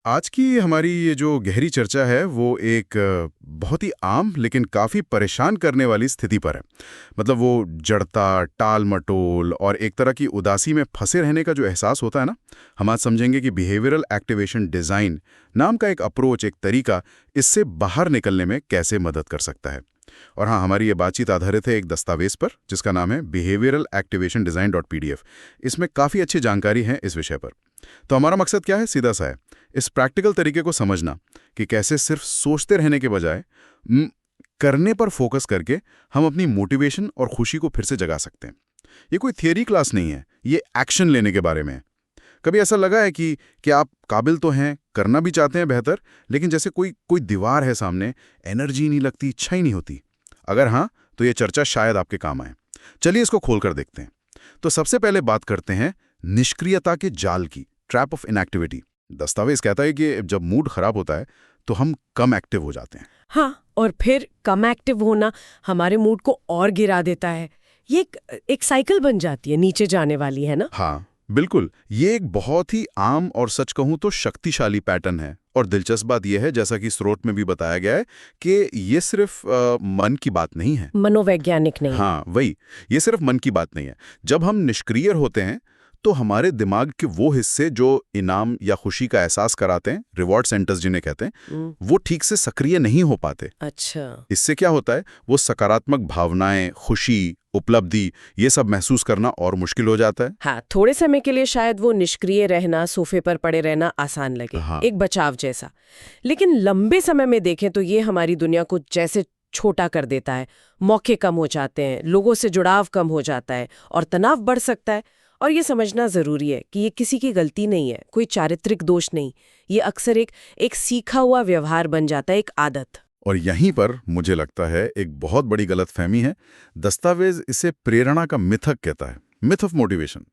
आज की हमारी ये जो गहरी चर्चा है वो एक बहुत ही आम लेकिन काफ़ी परेशान करने वाली स्थिति पर है। मतलब वो जड़ता, टाल-मटोल और एक तरह की उदासी में फंसे रहने का जो एहसास होता है ना, हम आज समझेंगे कि बिहेवियरल एक्टिवेशन डिज़ाइन नाम का एक अप्रोच, एक तरीका इससे बाहर निकलने में कैसे मदद कर सकता है। और हाँ, हमारी ये बातचीत आधारित है एक दस्तावेज पर जिसका नाम है बिहेवियरल एक्टिवेशन डिज़ाइन .pdf। इसमें काफ़ी अच्छी जानकारी है इस विषय पर। तो हमारा मकसद क्या है? सीधा सा है, इस प्रैक्टिकल तरीके को समझना कि कैसे सिर्फ सोचते रहने के बजाय करने पर फोकस करके हम अपनी मोटिवेशन और खुशी को फिर से जगा सकते हैं। ये कोई थियरी क्लास नहीं है, ये एक्शन लेने के बारे में है। कभी ऐसा लगा है कि आप काबिल तो हैं, करना भी चाहते हैं बेहतर, लेकिन जैसे कोई कोई दीवार है सामने, एनर्जी नहीं लगती, इच्छा ही नहीं होती? अगर हाँ, तो ये चर्चा शायद आपके काम आए। चलिए इसको खोल कर देखते हैं। तो सबसे पहले बात करते हैं निष्क्रियता के जाल की, ट्रैप ऑफ इनएक्टिविटी। दस्तावेज कहता है कि जब मूड खराब होता है तो हम कम एक्टिव हो जाते हैं। हाँ, और फिर कम एक्टिव होना हमारे मूड को और गिरा देता है। ये एक साइकिल बन जाती है, नीचे जाने वाली, है ना? हाँ, बिल्कुल। ये एक बहुत ही आम और सच कहूं तो शक्तिशाली पैटर्न है। और दिलचस्प बात यह है, जैसा कि स्रोत में भी बताया गया है, कि ये सिर्फ मन की बात नहीं है। मनोवैज्ञानिक नहीं। हाँ, वही। ये सिर्फ मन की बात नहीं है। जब हम निष्क्रिय होते हैं तो हमारे दिमाग के वो हिस्से जो इनाम या खुशी का एहसास कराते हैं, रिवॉर्ड सेंटर्स जिन्हें कहते हैं, वो ठीक से सक्रिय नहीं हो पाते। अच्छा। इससे क्या होता है, वो सकारात्मक भावनाएं, खुशी, उपलब्धि, ये सब महसूस करना और मुश्किल हो जाता है। हाँ, थोड़े समय के लिए शायद वो निष्क्रिय रहना, सोफे पर पड़े रहना आसान लगे, हाँ। एक बचाव जैसा। लेकिन लंबे समय में देखें तो ये हमारी दुनिया को जैसे छोटा कर देता है। मौके कम हो जाते हैं, लोगों से जुड़ाव कम हो जाता है और तनाव बढ़ सकता है। और ये समझना जरूरी है कि ये किसी की गलती नहीं है, कोई चारित्रिक दोष नहीं। ये अक्सर एक सीखा हुआ व्यवहार बन जाता है, एक आदत। और यहीं पर मुझे लगता है एक बहुत बड़ी गलतफहमी है। दस्तावेज इसे प्रेरणा का मिथक कहता है, मिथ ऑफ मोटिवेशन।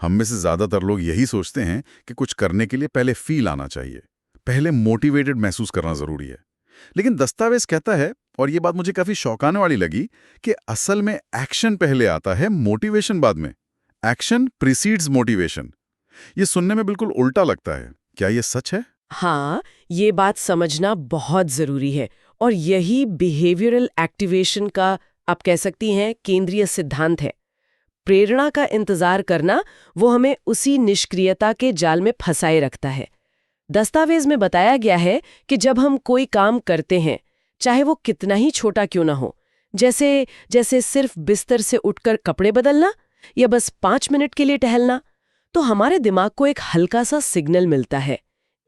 हम में से ज्यादातर लोग यही सोचते हैं कि कुछ करने के लिए पहले फील आना चाहिए, पहले मोटिवेटेड महसूस करना जरूरी है। लेकिन दस्तावेज कहता है, और ये बात मुझे काफी शौकाने वाली लगी, कि असल में एक्शन पहले आता है, मोटिवेशन बाद में। Action precedes motivation. ये सुनने में बिल्कुल उल्टा लगता है, क्या ये सच है? हाँ, ये बात समझना बहुत जरूरी है। और यही बिहेवियरल एक्टिवेशन का, आप कह सकती हैं, केंद्रीय सिद्धांत है। प्रेरणा का इंतजार करना वो हमें उसी निष्क्रियता के जाल में फंसाए रखता है। दस्तावेज में बताया गया है कि जब हम कोई काम करते हैं, चाहे वो कितना ही छोटा क्यों ना हो, जैसे जैसे सिर्फ बिस्तर से उठकर कपड़े बदलना या बस 5 मिनट के लिए टहलना, तो हमारे दिमाग को एक हल्का सा सिग्नल मिलता है,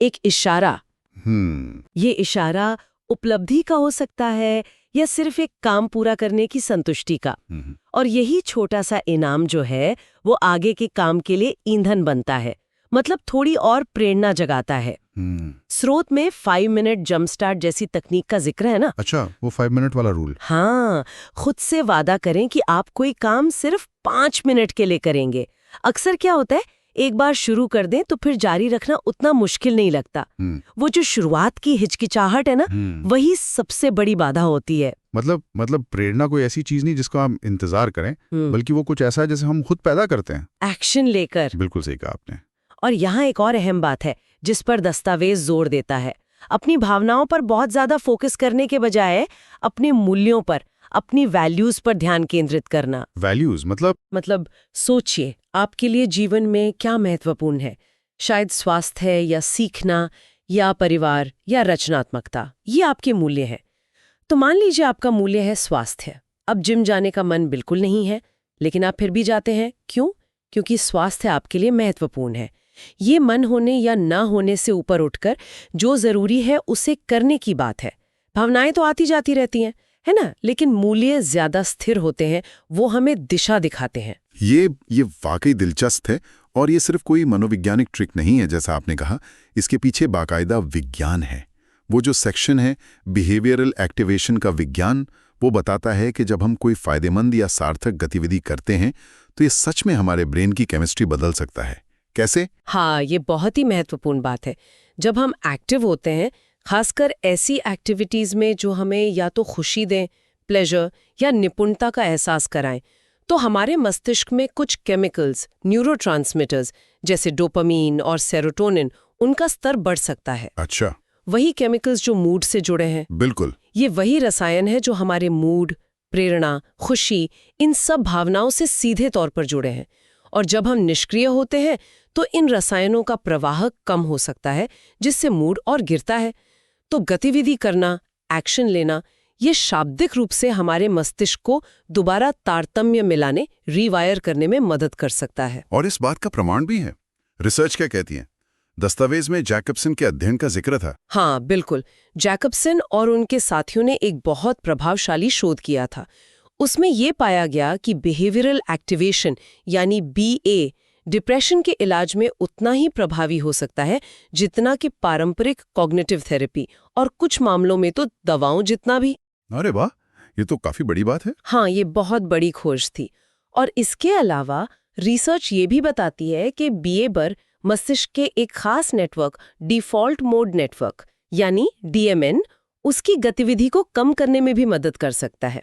एक इशारा। ये इशारा उपलब्धि का हो सकता है या सिर्फ एक काम पूरा करने की संतुष्टि का। और यही छोटा सा इनाम जो है वो आगे के काम के लिए ईंधन बनता है, मतलब थोड़ी और प्रेरणा जगाता है। स्रोत में 5 मिनट जंप स्टार्ट जैसी तकनीक का जिक्र है ना। अच्छा, वो 5 मिनट वाला रूल। हाँ, खुद से वादा करें कि आप कोई काम सिर्फ 5 मिनट के लिए करेंगे। अक्सर क्या होता है, एक बार शुरू कर दें तो फिर जारी रखना उतना मुश्किल नहीं लगता। वो जो शुरुआत की हिचकिचाहट है ना, वही सबसे बड़ी बाधा होती है। मतलब प्रेरणा कोई ऐसी चीज नहीं जिसको हम इंतजार करें, बल्कि वो कुछ ऐसा है जैसे हम खुद पैदा करते हैं, एक्शन लेकर। बिल्कुल सही कहा आपने। और यहाँ एक और अहम बात है जिस पर दस्तावेज जोर देता है। अपनी भावनाओं पर बहुत ज्यादा फोकस करने के बजाय अपने मूल्यों पर, अपनी वैल्यूज पर ध्यान केंद्रित करना। वैल्यूज मतलब सोचिए, आपके लिए जीवन में क्या महत्वपूर्ण है। शायद स्वास्थ्य है, या सीखना, या परिवार, या रचनात्मकता। ये आपके मूल्य हैं। तो मान लीजिए आपका मूल्य है स्वास्थ्य। अब जिम जाने का मन बिल्कुल नहीं है, लेकिन आप फिर भी जाते हैं। क्यों? क्योंकि स्वास्थ्य आपके लिए महत्वपूर्ण है। ये मन होने या ना होने से ऊपर उठकर जो जरूरी है उसे करने की बात है। भावनाएं तो आती जाती रहती हैं, है ना, लेकिन मूल्य ज्यादा स्थिर होते हैं, वो हमें दिशा दिखाते हैं। ये वाकई दिलचस्प है। और ये सिर्फ कोई मनोवैज्ञानिक ट्रिक नहीं है, जैसा आपने कहा। इसके पीछे बाकायदा विज्ञान है। वो जो सेक्शन है बिहेवियरल एक्टिवेशन का विज्ञान, वो बताता है कि जब हम कोई फायदेमंद या सार्थक गतिविधि करते हैं तो ये सच में हमारे ब्रेन की केमिस्ट्री बदल सकता है। कैसे? हाँ, ये बहुत ही महत्वपूर्ण बात है। जब हम एक्टिव होते हैं, खासकर ऐसी एक्टिविटीज में जो हमें या तो खुशी दें, प्लेजर या निपुणता का एहसास कराएं, तो हमारे मस्तिष्क में कुछ केमिकल्स, न्यूरोट्रांसमीटर्स जैसे डोपामीन और सेरोटोनिन, उनका स्तर बढ़ सकता है। अच्छा, वही केमिकल्स जो मूड से जुड़े हैं, बिल्कुल। ये वही रसायन है जो हमारे मूड, प्रेरणा, खुशी, इन सब भावनाओं से सीधे तौर पर जुड़े हैं। और जब हम निष्क्रिय होते हैं तो इन रसायनों का प्रवाह कम हो सकता है, जिससे मूड और गिरता है। तो गतिविधि करना, एक्शन लेना, ये शाब्दिक रूप से हमारे मस्तिष्क को दोबारा तारतम्य मिलाने, रीवायर करने में मदद कर सकता है। और इस बात का प्रमाण भी है। रिसर्च क्या कहती है? दस्तावेज में जैकबसन के अध्ययन का जिक्र था। हाँ, बिल्कुल। जैकबसन और उनके साथियों ने एक बहुत प्रभावशाली शोध किया था। उसमें ये पाया गया कि बिहेवियरल एक्टिवेशन यानी BA डिप्रेशन के इलाज में उतना ही प्रभावी हो सकता है जितना कि पारंपरिक कॉग्निटिव थेरेपी, और कुछ मामलों में तो दवाओं जितना भी। अरे वाह, ये तो काफी बड़ी बात है। हाँ, ये बहुत बड़ी खोज थी। और इसके अलावा रिसर्च ये भी बताती है कि BA मस्तिष्क के एक खास नेटवर्क, डिफॉल्ट मोड नेटवर्क यानी DMN, उसकी गतिविधि को कम करने में भी मदद कर सकता है।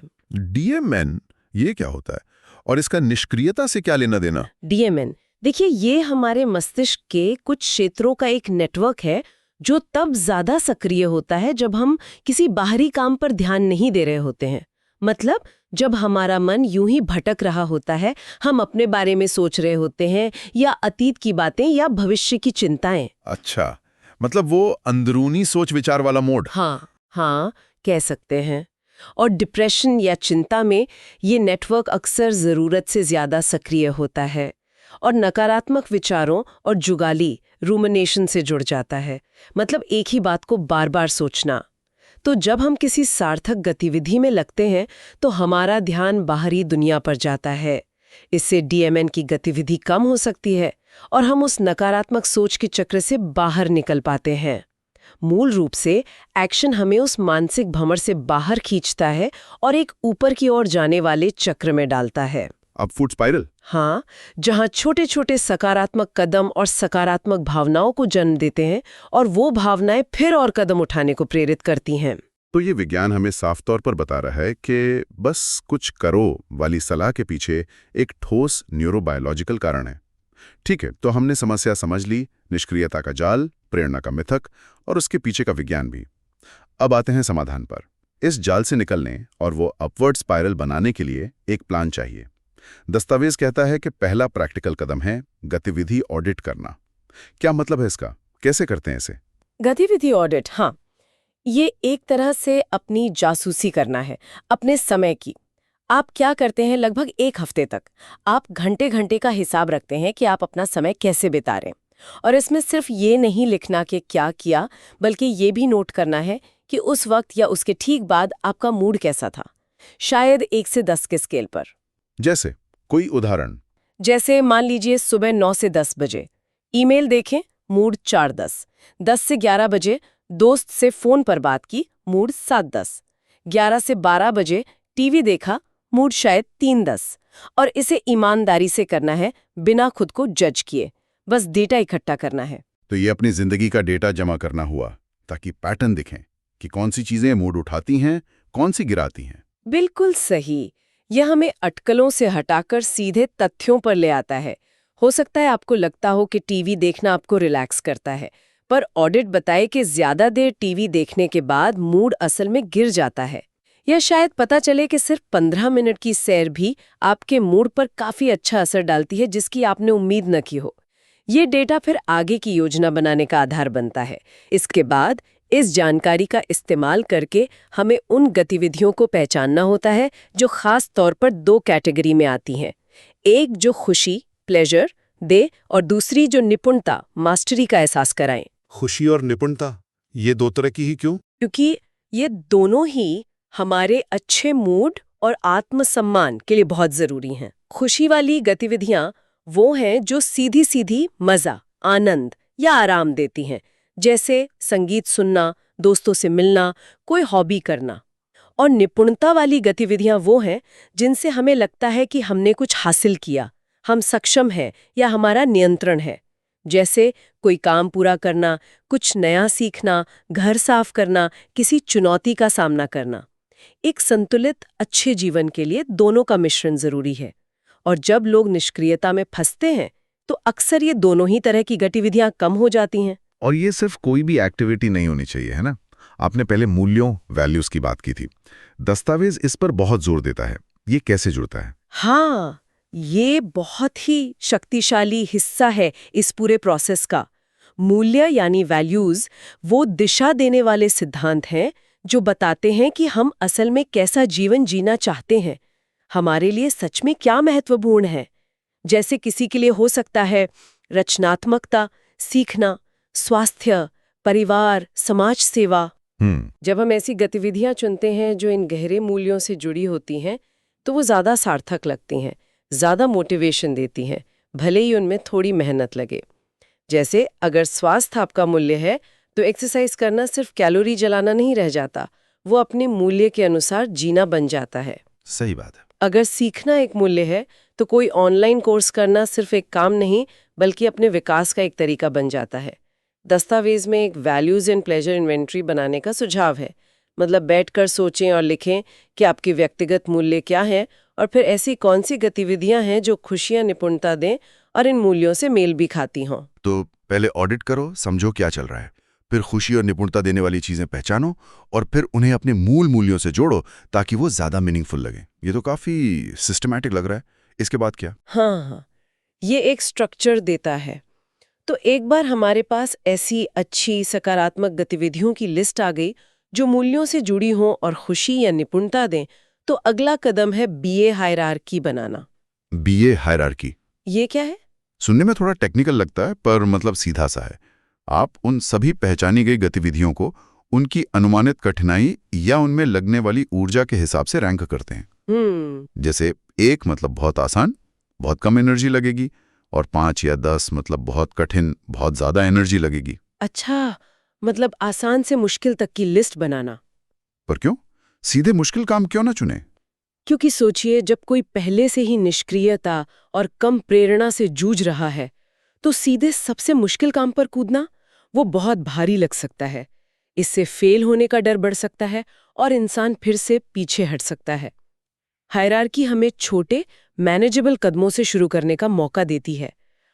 DMN, ये क्या होता है और इसका निष्क्रियता से क्या लेना देना? DMN, देखिए, ये हमारे मस्तिष्क के कुछ क्षेत्रों का एक नेटवर्क है जो तब ज्यादा सक्रिय होता है जब हम किसी बाहरी काम पर ध्यान नहीं दे रहे होते हैं। मतलब जब हमारा मन यूं ही भटक रहा होता है, हम अपने बारे में सोच रहे होते हैं या अतीत की बातें या भविष्य की चिंताएं। अच्छा, मतलब वो अंदरूनी सोच विचार वाला मोड। हाँ, कह सकते हैं। और डिप्रेशन या चिंता में ये नेटवर्क अक्सर जरूरत से ज्यादा सक्रिय होता है और नकारात्मक विचारों और जुगाली, रूमिनेशन से जुड़ जाता है। मतलब एक ही बात को बार बार सोचना। तो जब हम किसी सार्थक गतिविधि में लगते हैं तो हमारा ध्यान बाहरी दुनिया पर जाता है। इससे DMN की गतिविधि कम हो सकती है और हम उस नकारात्मक सोच के चक्र से बाहर निकल पाते हैं। मूल रूप से एक्शन हमें उस मानसिक भंवर से बाहर खींचता है और एक ऊपर की ओर जाने वाले चक्र में डालता है। Upward spiral. हाँ, जहाँ छोटे छोटे सकारात्मक कदम और सकारात्मक भावनाओं को जन्म देते हैं और वो भावनाएं फिर और कदम उठाने को प्रेरित करती हैं। तो ये विज्ञान हमें साफ तौर पर बता रहा है कि बस कुछ करो वाली सलाह के पीछे एक ठोस न्यूरोबायोलॉजिकल कारण है। ठीक है, तो हमने समस्या समझ ली, निष्क्रियता का जाल, प्रेरणा का मिथक और उसके पीछे का विज्ञान भी। अब आते हैं समाधान पर। इस जाल से निकलने और वो अपवर्ड स्पाइरल बनाने के लिए एक प्लान चाहिए। दस्तावेज कहता है कि पहला प्रैक्टिकल कदम है गतिविधि ऑडिट करना। क्या मतलब है इसका? कैसे करते हैं इसे? गतिविधि ऑडिट, हाँ, ये एक तरह से अपनी जासूसी करना है अपने समय की। आप क्या करते हैं लगभग 1 हफ्ते तक? आप घंटे घंटे का हिसाब रखते हैं कि आप अपना समय कैसे बिता रहे हैं। और इसमें सिर्फ ये नहीं लिखना कि क्या किया, बल्कि ये भी नोट करना है कि उस वक्त या उसके ठीक बाद आपका मूड कैसा था, शायद 1 से 10 के स्केल पर। जैसे कोई उदाहरण? जैसे मान लीजिए सुबह 9 से 10 बजे ईमेल देखें, मूड 4-10। 10 से 11 बजे दोस्त से फोन पर बात की, मूड 7-10। 11 से 12 बजे टीवी देखा, मूड शायद 3-10। और इसे ईमानदारी से करना है, बिना खुद को जज किए। बस डेटा इकट्ठा करना है। तो ये अपनी जिंदगी का डेटा जमा करना हुआ, ताकि पैटर्न दिखें कि कौन सी चीजें मूड उठाती हैं, कौन सी गिराती हैं। बिल्कुल सही। यह हमें अटकलों से हटाकर सीधे तथ्यों पर ले आता है। हो सकता है आपको लगता हो कि टीवी देखना आपको रिलैक्स करता है, पर ऑडिट बताए कि ज्यादा देर टीवी देखने के बाद मूड असल में गिर जाता है। या शायद पता चले कि सिर्फ 15 मिनट की सैर भी आपके मूड पर काफी अच्छा असर डालती है, जिसकी आपने उम्मीद न की हो। ये डेटा फिर आगे की योजना बनाने का आधार बनता है। इसके बाद इस जानकारी का इस्तेमाल करके हमें उन गतिविधियों को पहचानना होता है जो खास तौर पर 2 कैटेगरी में आती हैं। एक जो खुशी, प्लेजर दे, और दूसरी जो निपुणता, मास्टरी का एहसास कराएं। खुशी और निपुणता, ये 2 तरह की ही क्यों? क्योंकि ये दोनों ही हमारे अच्छे मूड और आत्मसम्मान के लिए बहुत जरूरी हैं। खुशी वाली गतिविधियां वो हैं जो सीधी सीधी मजा, आनंद या आराम देती हैं, जैसे संगीत सुनना, दोस्तों से मिलना, कोई हॉबी करना। और निपुणता वाली गतिविधियां वो हैं जिनसे हमें लगता है कि हमने कुछ हासिल किया, हम सक्षम हैं या हमारा नियंत्रण है। जैसे कोई काम पूरा करना, कुछ नया सीखना, घर साफ करना, किसी चुनौती का सामना करना। एक संतुलित अच्छे जीवन के लिए दोनों का मिश्रण जरूरी है। और जब लोग निष्क्रियता में फंसते हैं तो अक्सर ये दोनों ही तरह की गतिविधियां कम हो जाती हैं। और ये सिर्फ कोई भी एक्टिविटी नहीं होनी चाहिए, है ना? आपने पहले मूल्यों, वैल्यूज की बात की थी। दस्तावेज इस पर बहुत जोर देता है। ये कैसे जुड़ता है? हाँ, ये बहुत ही शक्तिशाली हिस्सा है इस पूरे प्रोसेस का। मूल्य यानी वैल्यूज वो दिशा देने वाले सिद्धांत हैं जो बताते हैं कि हम असल में कैसा जीवन जीना चाहते हैं, हमारे लिए सच में क्या महत्वपूर्ण है। जैसे किसी के लिए हो सकता है रचनात्मकता, सीखना, स्वास्थ्य, परिवार, समाज सेवा। जब हम ऐसी गतिविधियां चुनते हैं जो इन गहरे मूल्यों से जुड़ी होती हैं, तो वो ज़्यादा सार्थक लगती हैं, ज़्यादा मोटिवेशन देती हैं, भले ही उनमें थोड़ी मेहनत लगे। जैसे अगर स्वास्थ्य आपका मूल्य है, तो एक्सरसाइज करना सिर्फ कैलोरी जलाना नहीं रह जाता, वो अपने मूल्य के अनुसार जीना बन जाता है। सही बात है। अगर सीखना एक मूल्य है, तो कोई ऑनलाइन कोर्स करना सिर्फ एक काम नहीं, बल्कि अपने विकास का एक तरीका बन जाता है। दस्तावेज में एक वैल्यूज एंड प्लेजर इन्वेंट्री बनाने का सुझाव है। मतलब बैठकर सोचें और लिखें कि आपके व्यक्तिगत मूल्य क्या हैं और फिर ऐसी कौन सी गतिविधियां हैं जो खुशियां, निपुणता दें और इन मूल्यों से मेल भी खाती हों। तो पहले ऑडिट करो, समझो क्या चल रहा है, फिर खुशी और निपुणता देने वाली चीजें पहचानो और फिर उन्हें अपने मूल मूल्यों से जोड़ो ताकि वो ज्यादा मीनिंगफुल लगे। ये तो काफी सिस्टमैटिक लग रहा है। इसके बाद क्या? हाँ, ये एक स्ट्रक्चर देता है। तो एक बार हमारे पास ऐसी अच्छी सकारात्मक गतिविधियों की लिस्ट आ गई जो मूल्यों से जुड़ी हों और खुशी या निपुणता दें, तो अगला कदम है बीए हायरार्की बनाना। बीए हायरार्की ये क्या है? सुनने में थोड़ा टेक्निकल लगता है, पर मतलब सीधा सा है। आप उन सभी पहचानी गई गतिविधियों को उनकी अनुमानित कठिनाई या उनमें लगने वाली ऊर्जा के हिसाब से रैंक करते हैं। जैसे 1 मतलब बहुत आसान, बहुत कम एनर्जी लगेगी, और 5 या 10 मतलब बहुत कठिन, बहुत ज्यादा एनर्जी लगेगी। अच्छा, मतलब आसान से मुश्किल तक की लिस्ट बनाना। पर क्यों? सीधे मुश्किल काम क्यों ना चुने? क्योंकि सोचिए, जब कोई पहले से ही निष्क्रियता और कम प्रेरणा से जूझ रहा है, तो सीधे सबसे मुश्किल काम पर कूदना वो बहुत भारी लग सकता है। इससे फेल होने का डर बढ़ सकता है और इंसान फिर से पीछे हट सकता है। हायरार्की हमें छोटे, मैनेजेबल कदमों से शुरू करने का मौका देती है।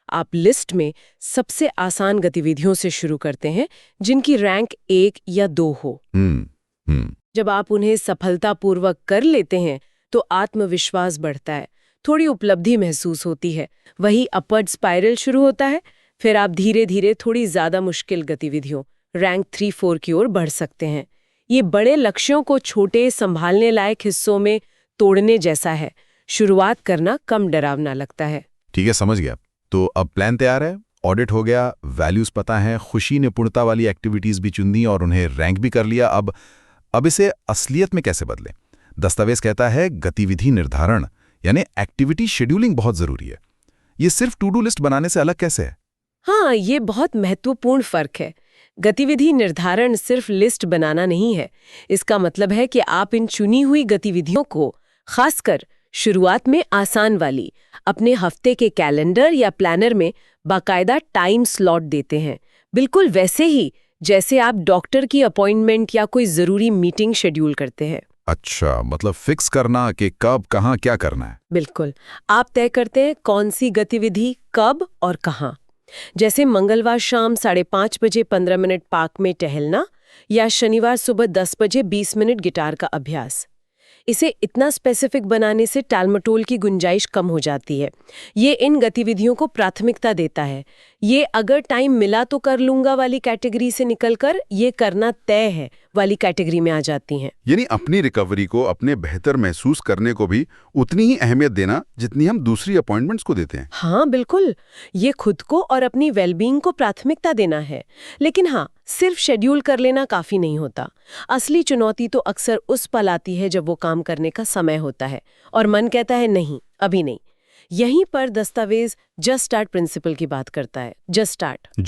आप लिस्ट में सबसे आसान गतिविधियों से शुरू करते हैं जिनकी रैंक 1 या 2 हो। जब आप उन्हें सफलतापूर्वक कर लेते हैं तो आत्मविश्वास बढ़ता है, थोड़ी उपलब्धि महसूस होती है, वही अपवर्ड स्पाइरल शुरू होता है। फिर आप धीरे धीरे थोड़ी ज्यादा मुश्किल गतिविधियों, रैंक 3-4 की ओर बढ़ सकते हैं। ये बड़े लक्ष्यों को छोटे, संभालने लायक हिस्सों में तोड़ने जैसा है। शुरुआत करना कम डरावना लगता है। ठीक है, समझ गया। तो अब प्लान तैयार है, ऑडिट हो गया, वैल्यूज पता है, खुशी निपुणता वाली एक्टिविटीज भी चुन दी और उन्हें रैंक भी कर लिया। अब इसे असलियत में कैसे बदलें? दस्तावेज कहता है गतिविधि निर्धारण यानी एक्टिविटी शेड्यूलिंग बहुत जरूरी है। ये सिर्फ टू डू लिस्ट बनाने से अलग कैसे है? हाँ, ये बहुत महत्वपूर्ण फर्क है। गतिविधि निर्धारण सिर्फ लिस्ट बनाना नहीं है। इसका मतलब है कि आप इन चुनी हुई गतिविधियों को, खासकर शुरुआत में आसान वाली, अपने हफ्ते के कैलेंडर या प्लानर में बाकायदा टाइम स्लॉट देते हैं। बिल्कुल वैसे ही जैसे आप डॉक्टर की अपॉइंटमेंट या कोई जरूरी मीटिंग शेड्यूल करते हैं। अच्छा, मतलब फिक्स करना कि कब कहाँ क्या करना है। बिल्कुल, आप तय करते हैं कौन सी गतिविधि कब और कहाँ। जैसे मंगलवार शाम 5:30 बजे 15 मिनट पार्क में टहलना या शनिवार सुबह 10 बजे 20 मिनट गिटार का अभ्यास। इसे इतना स्पेसिफिक बनाने से टालमटोल की गुंजाइश कम हो जाती है। ये इन गतिविधियों को प्राथमिकता देता है। ये अगर टाइम मिला तो कर लूंगा वाली कैटेगरी से निकलकर ये करना तय है वाली कैटेगरी में आ जाती हैं। यानी अपनी रिकवरी को, अपने बेहतर महसूस करने को भी उतनी ही अहमियत देना जितनी हम दूसरी अपॉइंटमेंट्स को देते हैं। हाँ बिल्कुल, ये खुद को और अपनी वेलबींग को प्राथमिकता देना है। लेकिन हाँ, सिर्फ शेड्यूल कर लेना काफी नहीं होता। असली चुनौती तो अक्सर उस पल आती है जब वो काम करने का समय होता है और मन कहता है नहीं, अभी नहीं। यहीं पर दस्तावेज जस्ट स्टार्ट प्रिंसिपल की बात करता है। जस्ट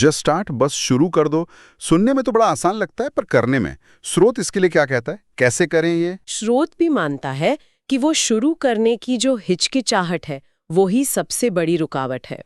स्टार्ट, बस शुरू कर दो। सुनने में तो बड़ा आसान लगता है, पर करने में स्रोत इसके लिए क्या कहता है, कैसे करें ये? स्रोत भी मानता है कि वो शुरू करने की जो हिचकिचाहट है वो ही सबसे बड़ी रुकावट है।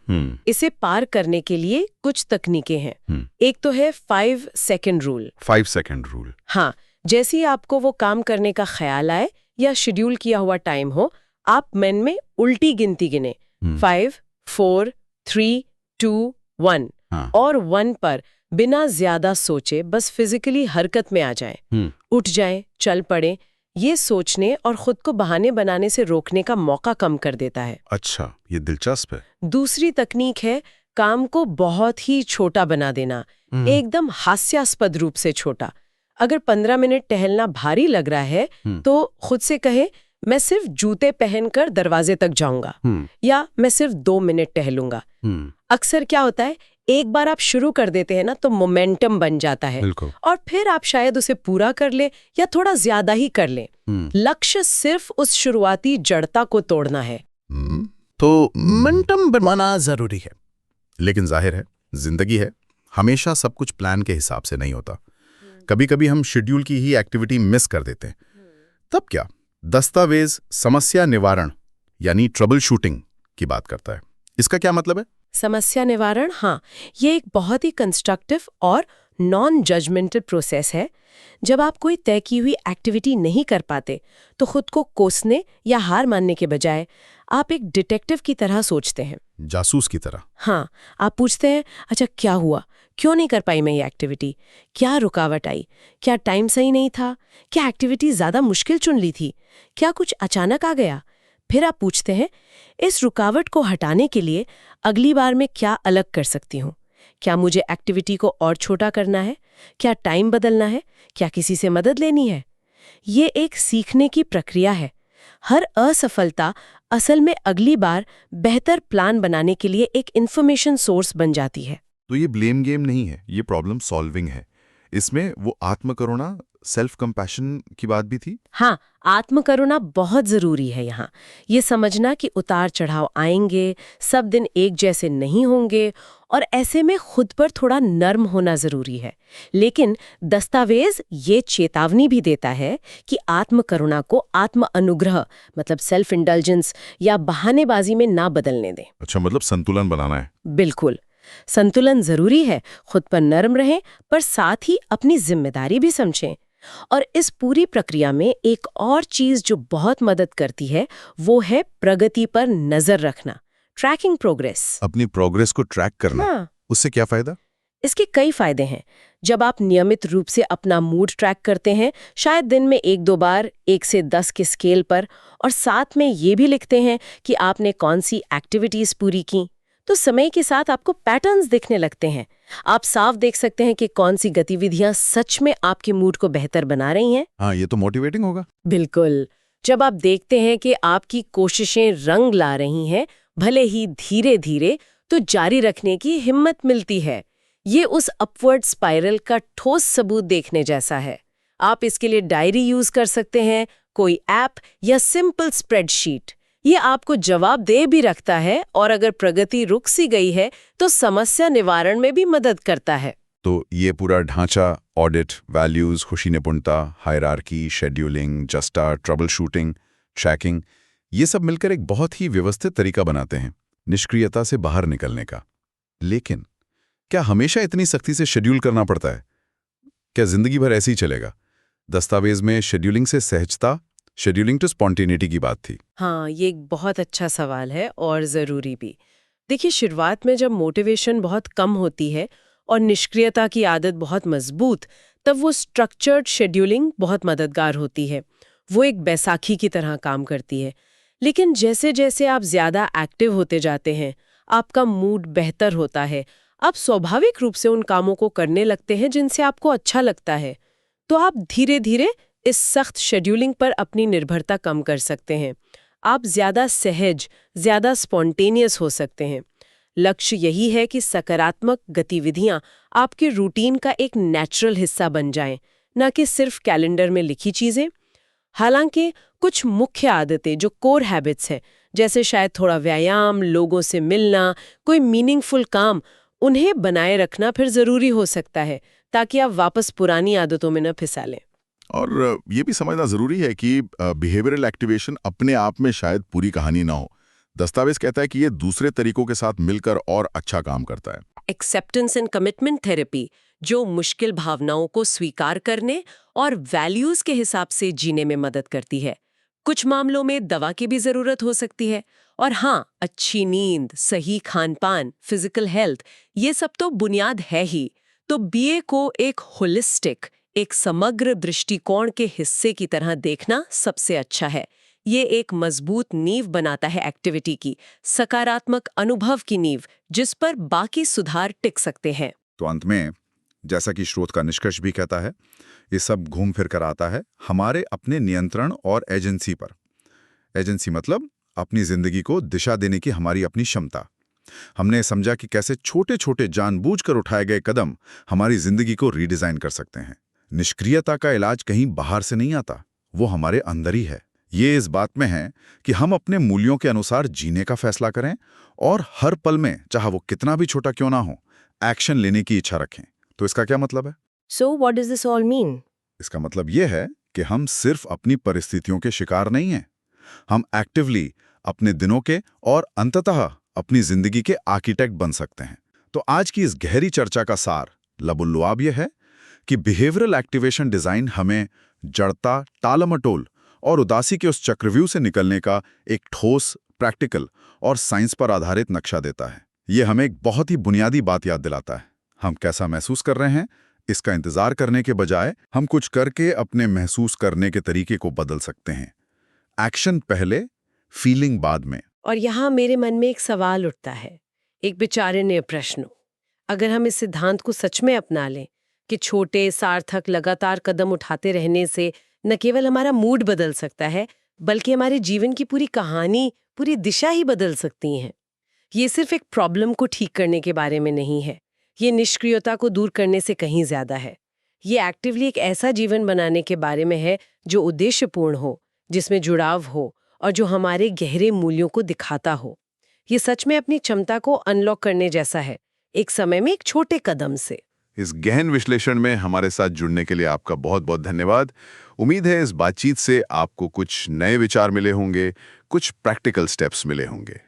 इसे पार करने के लिए कुछ तकनीकें हैं। एक तो है 5 सेकंड रूल। 5 second rule. हाँ, जैसे ही आपको वो काम करने का ख्याल आए या शेड्यूल किया हुआ टाइम हो, आप मन में उल्टी गिनती गिने 5, 4, 3, 2, 1 और 1 पर बिना ज्यादा सोचे बस फिजिकली हरकत में आ जाएं, उठ जाएं, चल पड़ें, ये सोचने और खुद को बहाने बनाने से रोकने का मौका कम कर देता है। अच्छा, ये दिलचस्प है। दूसरी तकनीक है काम को बहुत ही छोटा बना देना, एकदम हास्यास्पद रूप से छोटा। अगर 15 मिनट टहलना भारी लग रहा है तो खुद से कहे मैं सिर्फ जूते पहनकर दरवाजे तक जाऊंगा, या मैं सिर्फ 2 मिनट टहलूंगा। अक्सर क्या होता है, एक बार आप शुरू कर देते हैं ना तो मोमेंटम बन जाता है, और फिर आप शायद उसे पूरा कर ले या थोड़ा ज्यादा ही कर ले। लक्ष्य सिर्फ उस शुरुआती जड़ता को तोड़ना है। तो मोमेंटम बनाना जरूरी है। लेकिन जाहिर है, जिंदगी है, हमेशा सब कुछ प्लान के हिसाब से नहीं होता। कभी कभी हम शेड्यूल की ही एक्टिविटी मिस कर देते हैं। तब क्या? दस्तावेज समस्या निवारण यानी ट्रबल शूटिंग की बात करता है। इसका क्या मतलब है? समस्या निवारण, हाँ, ये एक बहुत ही कंस्ट्रक्टिव और नॉन जजमेंटल प्रोसेस है। जब आप कोई तय की हुई एक्टिविटी नहीं कर पाते तो खुद को कोसने या हार मानने के बजाय आप एक डिटेक्टिव की तरह सोचते हैं, जासूस की तरह। हाँ, आप पूछते हैं, अच्छा क्या हुआ, क्यों नहीं कर पाई मैं ये एक्टिविटी, क्या रुकावट आई, क्या टाइम सही नहीं था, क्या एक्टिविटी ज्यादा मुश्किल चुन ली थी, क्या कुछ अचानक आ गया। फिर आप पूछते हैं, इस रुकावट को हटाने के लिए अगली बार मैं क्या अलग कर सकती हूँ? क्या मुझे एक्टिविटी को और छोटा करना है, क्या टाइम बदलना है, क्या किसी से मदद लेनी है? ये एक सीखने की प्रक्रिया है। हर असफलता असल में अगली बार बेहतर प्लान बनाने के लिए एक इन्फॉर्मेशन सोर्स बन जाती है। तो ये ब्लेम गेम नहीं है, ये प्रॉब्लम सॉल्विंग है। इसमें वो आत्मकरुणा, सेल्फ कंपैशन की बात भी थी। हाँ, आत्मकरुणा बहुत जरूरी है यहाँ। ये समझना कि उतार चढ़ाव आएंगे, सब दिन एक जैसे नहीं होंगे, और ऐसे में खुद पर थोड़ा नर्म होना जरूरी है। लेकिन दस्तावेज ये चेतावनी भी देता है कि आत्मकरुणा को आत्म अनुग्रह मतलब सेल्फ इंडल्जेंस या बहानेबाजी में ना बदलने दें। अच्छा, मतलब संतुलन बनाना है। बिल्कुल, संतुलन जरूरी है। खुद पर नर्म रहें पर साथ ही अपनी जिम्मेदारी भी समझें। और इस पूरी प्रक्रिया में एक और चीज जो बहुत मदद करती है वो है प्रगति पर नजर रखना, ट्रैकिंग प्रोग्रेस। अपनी प्रोग्रेस को ट्रैक करना। हाँ, उससे क्या फायदा? इसके कई फायदे हैं। जब आप नियमित रूप से अपना मूड ट्रैक करते हैं, शायद दिन में 1-2 बार 1 से 10 के स्केल पर, और साथ में ये भी लिखते हैं कि आपने कौन सी एक्टिविटीज पूरी की, तो समय के साथ आपको पैटर्न्स दिखने लगते हैं। आप साफ देख सकते हैं कि कौन सी गतिविधियां सच में आपके मूड को बेहतर बना रही हैं। हाँ, ये तो मोटिवेटिंग होगा। बिल्कुल, जब आप देखते हैं कि आपकी कोशिशें रंग ला रही हैं, भले ही धीरे धीरे, तो जारी रखने की हिम्मत मिलती है। ये उस अपवर्ड स्पाइरल का ठोस सबूत देखने जैसा है। आप इसके लिए डायरी यूज कर सकते हैं, कोई ऐप या सिंपल स्प्रेडशीट। ये आपको जवाब दे भी रखता है, और अगर प्रगति रुक सी गई है तो समस्या निवारण में भी मदद करता है। तो ये पूरा ढांचा, ऑडिट, वैल्यूज, खुशी निपुणता, हायरार्की, शेड्यूलिंग, जस्टा, ट्रबल शूटिंग, ट्रैकिंग, ये सब मिलकर एक बहुत ही व्यवस्थित तरीका बनाते हैं निष्क्रियता से बाहर निकलने का। लेकिन क्या हमेशा इतनी सख्ती से शेड्यूल करना पड़ता है? क्या जिंदगी भर ऐसे ही चलेगा? दस्तावेज में शेड्यूलिंग से सहजता, शेड्यूलिंग टू स्पॉन्टेनिटी की बात थी। हाँ, ये एक बहुत अच्छा सवाल है और ज़रूरी भी। देखिए, शुरुआत में जब मोटिवेशन बहुत कम होती है और निष्क्रियता की आदत बहुत मजबूत, तब वो स्ट्रक्चर्ड शेड्यूलिंग बहुत मददगार होती है। वो एक बैसाखी की तरह काम करती है। लेकिन जैसे जैसे आप ज़्यादा एक्टिव होते जाते हैं, आपका मूड बेहतर होता है, आप स्वाभाविक रूप से उन कामों को करने लगते हैं जिनसे आपको अच्छा लगता है, तो आप धीरे धीरे इस सख्त शेड्यूलिंग पर अपनी निर्भरता कम कर सकते हैं। आप ज्यादा सहज, ज्यादा स्पॉन्टेनियस हो सकते हैं। लक्ष्य यही है कि सकारात्मक गतिविधियां आपके रूटीन का एक नेचुरल हिस्सा बन जाएं, न कि सिर्फ कैलेंडर में लिखी चीजें। हालांकि कुछ मुख्य आदतें जो कोर हैबिट्स हैं, जैसे शायद थोड़ा व्यायाम, लोगों से मिलना, कोई मीनिंगफुल काम, उन्हें बनाए रखना फिर जरूरी हो सकता है, ताकि आप वापस पुरानी आदतों में न फिसा लें। और ये भी समझना जरूरी है कि बिहेवियरल एक्टिवेशन अपने आप में शायद पूरी कहानी ना हो। दस्तावेज कहता है कि ये दूसरे तरीकों के साथ मिलकर और अच्छा काम करता है। एक्सेप्टेंस एंड कमिटमेंट थेरेपी, जो मुश्किल भावनाओं को स्वीकार करने और वैल्यूज के हिसाब से जीने में मदद करती है। कुछ मामलों में दवा की भी जरूरत हो सकती है। और हाँ, अच्छी नींद, सही खान पान, फिजिकल हेल्थ, ये सब तो बुनियाद है ही। तो बीए को एक होलिस्टिक, एक समग्र दृष्टिकोण के हिस्से की तरह देखना सबसे अच्छा है। ये एक मजबूत नींव बनाता है एक्टिविटी की, सकारात्मक अनुभव की नींव, जिस पर बाकी सुधार टिक सकते हैं। तो अंत में, जैसा कि स्रोत का निष्कर्ष भी कहता है, ये सब घूम फिर कर आता है हमारे अपने नियंत्रण और एजेंसी पर। एजेंसी मतलब अपनी जिंदगी को दिशा देने की हमारी अपनी क्षमता। हमने समझा कि कैसे छोटे छोटे जानबूझकर उठाए गए कदम हमारी जिंदगी को रीडिजाइन कर सकते हैं। निष्क्रियता का इलाज कहीं बाहर से नहीं आता, वो हमारे अंदर ही है। ये इस बात में है कि हम अपने मूल्यों के अनुसार जीने का फैसला करें और हर पल में, चाहे वो कितना भी छोटा क्यों ना हो, एक्शन लेने की इच्छा रखें। तो इसका क्या मतलब है? So what does this all mean? इसका मतलब ये है कि हम सिर्फ अपनी परिस्थितियों के शिकार नहीं हैं। हम एक्टिवली अपने दिनों के और अंततः अपनी जिंदगी के आर्किटेक्ट बन सकते हैं। तो आज की इस गहरी चर्चा का सार लबुल्लुआब ये है कि बिहेवियरल एक्टिवेशन डिजाइन हमें जड़ता, टालमटोल और उदासी के उस चक्रव्यूह से निकलने का एक ठोस, प्रैक्टिकल और साइंस पर आधारित नक्शा देता है। ये हमें एक बहुत ही बुनियादी बात याद दिलाता है। हम कैसा महसूस कर रहे हैं, इसका इंतजार करने के बजाय हम कुछ करके अपने महसूस करने के तरीके को बदल सकते हैं। एक्शन पहले, फीलिंग बाद में। और यहाँ मेरे मन में एक सवाल उठता है, एक विचारणीय प्रश्न। अगर हम इस सिद्धांत को सच में अपना लें कि छोटे, सार्थक, लगातार कदम उठाते रहने से न केवल हमारा मूड बदल सकता है, बल्कि हमारे जीवन की पूरी कहानी, पूरी दिशा ही बदल सकती हैं। ये सिर्फ एक प्रॉब्लम को ठीक करने के बारे में नहीं है, ये निष्क्रियता को दूर करने से कहीं ज्यादा है। ये एक्टिवली एक ऐसा जीवन बनाने के बारे में है जो उद्देश्यपूर्ण हो, जिसमें जुड़ाव हो और जो हमारे गहरे मूल्यों को दिखाता हो। ये सच में अपनी क्षमता को अनलॉक करने जैसा है, एक समय में एक छोटे कदम से। इस गहन विश्लेषण में हमारे साथ जुड़ने के लिए आपका बहुत बहुत धन्यवाद। उम्मीद है इस बातचीत से आपको कुछ नए विचार मिले होंगे, कुछ प्रैक्टिकल स्टेप्स मिले होंगे।